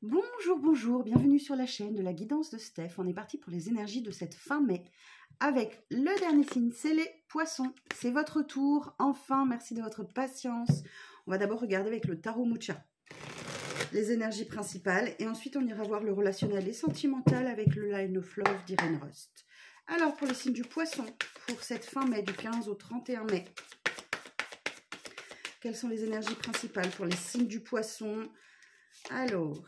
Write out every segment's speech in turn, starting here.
Bonjour, bonjour, bienvenue sur la chaîne de la guidance de Steph. On est parti pour les énergies de cette fin mai avec le dernier signe, c'est les poissons. C'est votre tour, enfin, merci de votre patience. On va d'abord regarder avec le tarot Mucha les énergies principales et ensuite on ira voir le relationnel et sentimental avec le Line of Love d'Irene Rust. Alors pour les signes du poisson, pour cette fin mai du 15 au 31 mai, quelles sont les énergies principales pour les signes du poisson? Alors,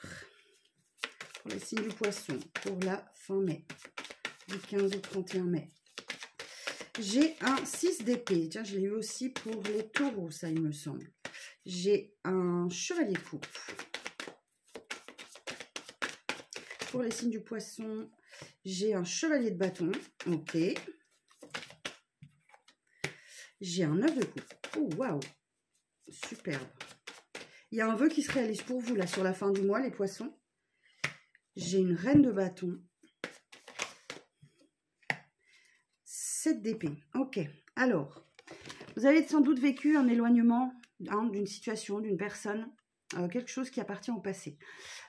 pour les signes du poisson, pour la fin mai, du 15 au 31 mai, j'ai un 6 d'épée. Tiens, je l'ai eu aussi pour les taureaux, ça, il me semble. J'ai un chevalier de coupe. Pour les signes du poisson, j'ai un chevalier de bâton. Ok. J'ai un 9 de coupe. Oh, waouh. Superbe. Il y a un vœu qui se réalise pour vous, là, sur la fin du mois, les poissons. J'ai une reine de bâton. 7 d'épée. Ok. Alors, vous avez sans doute vécu un éloignement d'une situation, d'une personne, quelque chose qui appartient au passé.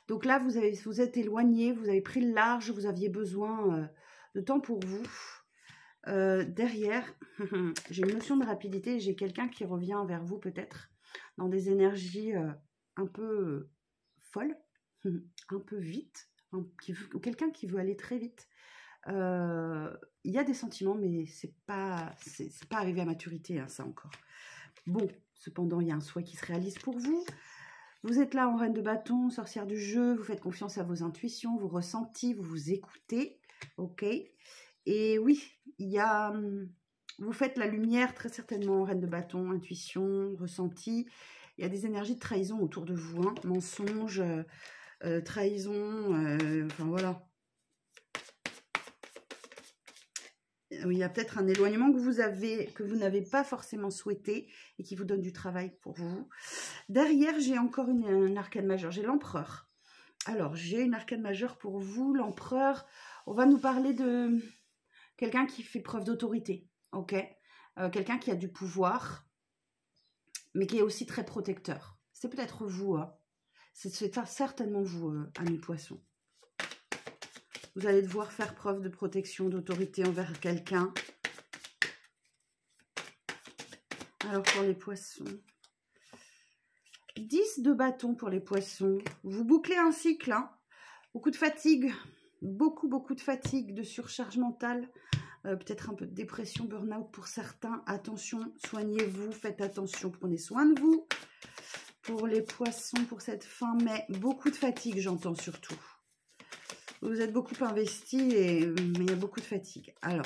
Donc là, vous êtes éloigné, vous avez pris le large, vous aviez besoin de temps pour vous. Derrière, j'ai une notion de rapidité, j'ai quelqu'un qui revient vers vous peut-être dans des énergies un peu folles, un peu vite, quelqu'un qui veut aller très vite. Il y a des sentiments, mais c'est pas arrivé à maturité, hein, ça encore. Bon, cependant, il y a un souhait qui se réalise pour vous. Vous êtes là en reine de bâton, sorcière du jeu, vous faites confiance à vos intuitions, vos ressentis, vous vous écoutez, ok. Et oui, il y a, vous faites la lumière très certainement en reine de bâton, intuition, ressenti. Il y a des énergies de trahison autour de vous, hein, mensonges, trahison, enfin voilà. Il y a peut-être un éloignement que vous n'avez pas forcément souhaité et qui vous donne du travail pour vous. Derrière, j'ai encore une arcane majeure. J'ai l'empereur. Alors, j'ai une arcane majeure pour vous. L'empereur, on va nous parler de quelqu'un qui fait preuve d'autorité. Ok, quelqu'un qui a du pouvoir, mais qui est aussi très protecteur. C'est peut-être vous. Hein. C'est certainement vous, amis poissons. Vous allez devoir faire preuve de protection, d'autorité envers quelqu'un. Alors pour les poissons, 10 de bâton pour les poissons. Vous bouclez un cycle, hein. Beaucoup de fatigue, beaucoup de fatigue, de surcharge mentale, peut-être un peu de dépression, burn-out pour certains. Attention, soignez-vous, faites attention, prenez soin de vous. Pour les poissons, pour cette fin mai, beaucoup de fatigue, j'entends surtout. Vous êtes beaucoup investi, mais il y a beaucoup de fatigue. Alors,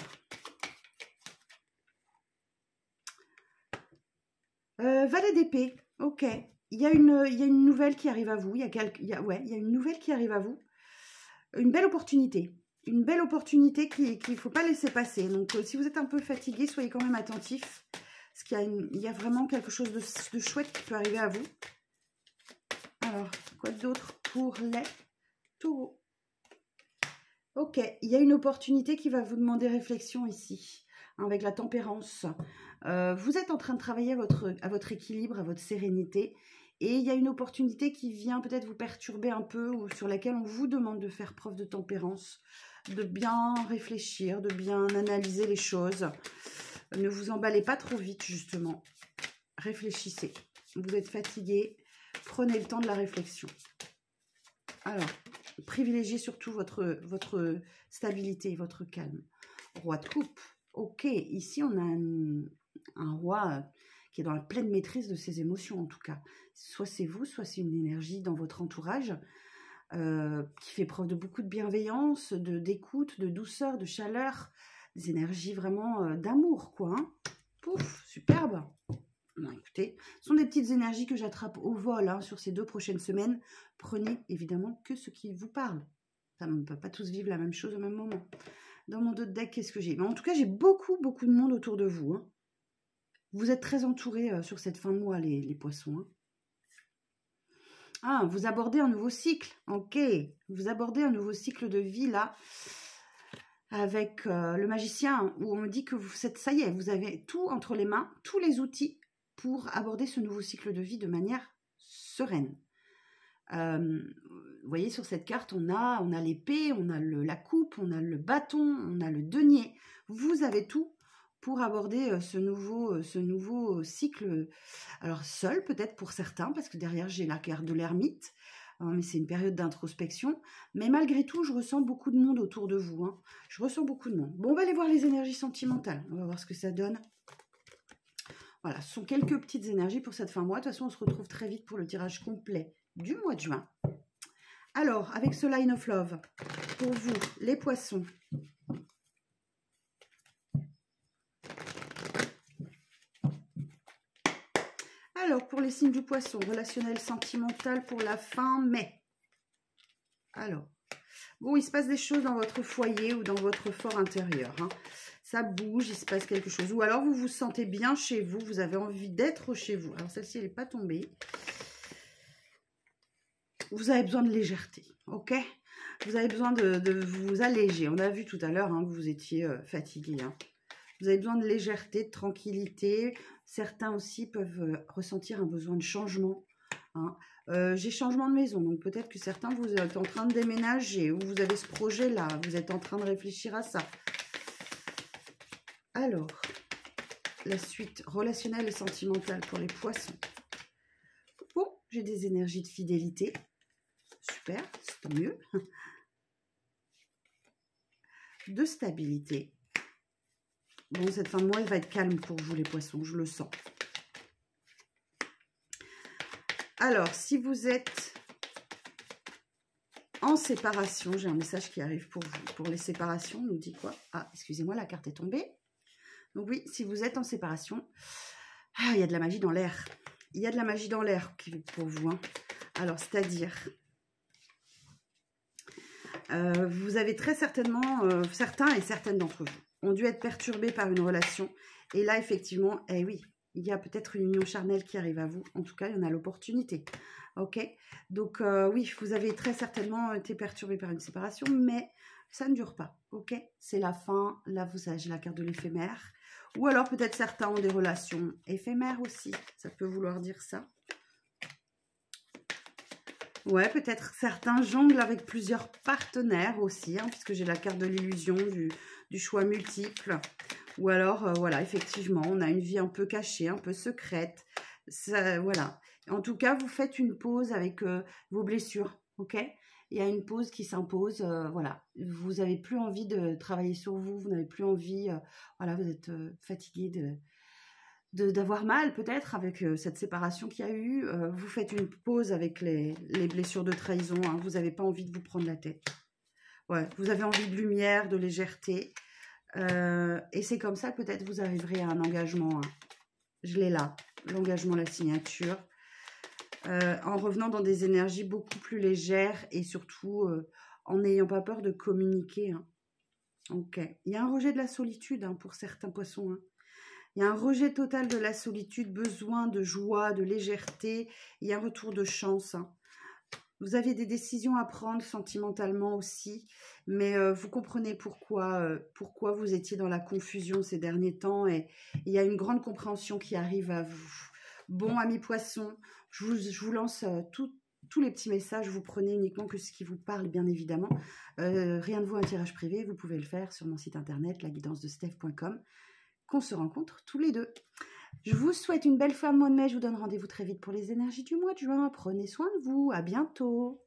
valet d'épée, ok. Il y a une nouvelle qui arrive à vous. Il y a une nouvelle qui arrive à vous. Une belle opportunité. Une belle opportunité qu'il ne faut pas laisser passer. Donc, si vous êtes un peu fatigué, soyez quand même attentif. Parce qu'il y a vraiment quelque chose de chouette qui peut arriver à vous. Alors, quoi d'autre pour les taureaux? Ok, il y a une opportunité qui va vous demander réflexion ici, hein, avec la tempérance. Vous êtes en train de travailler à votre équilibre, à votre sérénité. Et il y a une opportunité qui vient peut-être vous perturber un peu, ou sur laquelle on vous demande de faire preuve de tempérance, de bien réfléchir, de bien analyser les choses. Ne vous emballez pas trop vite, justement. Réfléchissez. Vous êtes fatigué, prenez le temps de la réflexion. Alors, privilégiez surtout votre stabilité, votre calme. Roi de coupe. Ok, ici on a un roi qui est dans la pleine maîtrise de ses émotions en tout cas. Soit c'est vous, soit c'est une énergie dans votre entourage qui fait preuve de beaucoup de bienveillance, d'écoute, de douceur, de chaleur, des énergies vraiment d'amour quoi. Hein. Pouf, superbe. Non, écoutez, ce sont des petites énergies que j'attrape au vol hein, sur ces 2 prochaines semaines. Prenez évidemment que ce qui vous parle. Ça ne peut pas tous vivre la même chose au même moment. Dans mon dos de deck, qu'est-ce que j'ai? En tout cas, j'ai beaucoup de monde autour de vous. Hein. Vous êtes très entourés sur cette fin de mois, les poissons. Hein. Ah, vous abordez un nouveau cycle. Ok, vous abordez un nouveau cycle de vie là. Avec le magicien, où on me dit que ça y est, vous avez tout entre les mains, tous les outils pour aborder ce nouveau cycle de vie de manière sereine. vous voyez, sur cette carte, on a l'épée, on a la coupe, on a le bâton, on a le denier. Vous avez tout pour aborder ce nouveau cycle. Alors, seul peut-être pour certains, parce que derrière, j'ai la carte de l'ermite. Hein, mais c'est une période d'introspection. Mais malgré tout, je ressens beaucoup de monde autour de vous. Hein. Je ressens beaucoup de monde. Bon, on va aller voir les énergies sentimentales. On va voir ce que ça donne. Voilà, ce sont quelques petites énergies pour cette fin de mois. De toute façon, on se retrouve très vite pour le tirage complet du mois de juin. Alors, avec ce Line of Love, pour vous, les poissons. Alors, pour les signes du poisson, relationnel, sentimental pour la fin mai. Alors, bon, il se passe des choses dans votre foyer ou dans votre fort intérieur. Hein. Ça bouge, il se passe quelque chose. Ou alors, vous vous sentez bien chez vous, vous avez envie d'être chez vous. Alors, celle-ci, elle n'est pas tombée. Vous avez besoin de légèreté, ok? Vous avez besoin de vous alléger. On a vu tout à l'heure hein, que vous étiez fatigué. Hein. Vous avez besoin de légèreté, de tranquillité. Certains aussi peuvent ressentir un besoin de changement. Hein. J'ai changement de maison, donc peut-être que certains, vous êtes en train de déménager ou vous avez ce projet-là. Vous êtes en train de réfléchir à ça. Alors, la suite relationnelle et sentimentale pour les poissons. Bon, j'ai des énergies de fidélité. Super, c'est tant mieux. De stabilité. Bon, cette fin de mois, elle va être calme pour vous, les poissons, je le sens. Alors, si vous êtes en séparation, j'ai un message qui arrive pour vous. Pour les séparations, on nous dit quoi? Ah, excusez-moi, la carte est tombée. Donc oui, si vous êtes en séparation, ah, il y a de la magie dans l'air. Il y a de la magie dans l'air pour vous. Hein. Alors, c'est-à-dire... vous avez très certainement, certains et certaines d'entre vous, ont dû être perturbés par une relation. Et là, effectivement, eh oui, il y a peut-être une union charnelle qui arrive à vous. En tout cas, il y en a l'opportunité. Ok? Donc, oui, vous avez très certainement été perturbé par une séparation, mais ça ne dure pas. Ok? C'est la fin. Là, vous avez la carte de l'éphémère. Ou alors, peut-être certains ont des relations éphémères aussi. Ça peut vouloir dire ça. Ouais, peut-être certains jonglent avec plusieurs partenaires aussi, hein, puisque j'ai la carte de l'illusion, du choix multiple. Ou alors, voilà, effectivement, on a une vie un peu cachée, un peu secrète. Ça, voilà. En tout cas, vous faites une pause avec vos blessures, ok? Il y a une pause qui s'impose, voilà. Vous n'avez plus envie de travailler sur vous, vous n'avez plus envie, voilà, vous êtes fatigué d'avoir mal peut-être avec cette séparation qu'il y a eu. Vous faites une pause avec les blessures de trahison. Hein, vous n'avez pas envie de vous prendre la tête. Ouais, vous avez envie de lumière, de légèreté. Et c'est comme ça peut-être vous arriverez à un engagement. Hein. Je l'ai là, l'engagement, la signature. En revenant dans des énergies beaucoup plus légères et surtout en n'ayant pas peur de communiquer. Hein. Ok. Il y a un rejet de la solitude hein, pour certains poissons. Hein. Il y a un rejet total de la solitude, besoin de joie, de légèreté. Il y a un retour de chance. Hein. Vous avez des décisions à prendre sentimentalement aussi. Mais vous comprenez pourquoi vous étiez dans la confusion ces derniers temps. Et il y a une grande compréhension qui arrive à vous. Bon, amis poissons, je vous lance tous les petits messages. Vous prenez uniquement que ce qui vous parle, bien évidemment. Rien de vous, un tirage privé. Vous pouvez le faire sur mon site internet, laguidancedesteph.com. Qu'on se rencontre tous les deux. Je vous souhaite une belle fin de mois de mai. Je vous donne rendez-vous très vite pour les énergies du mois de juin. Prenez soin de vous. À bientôt.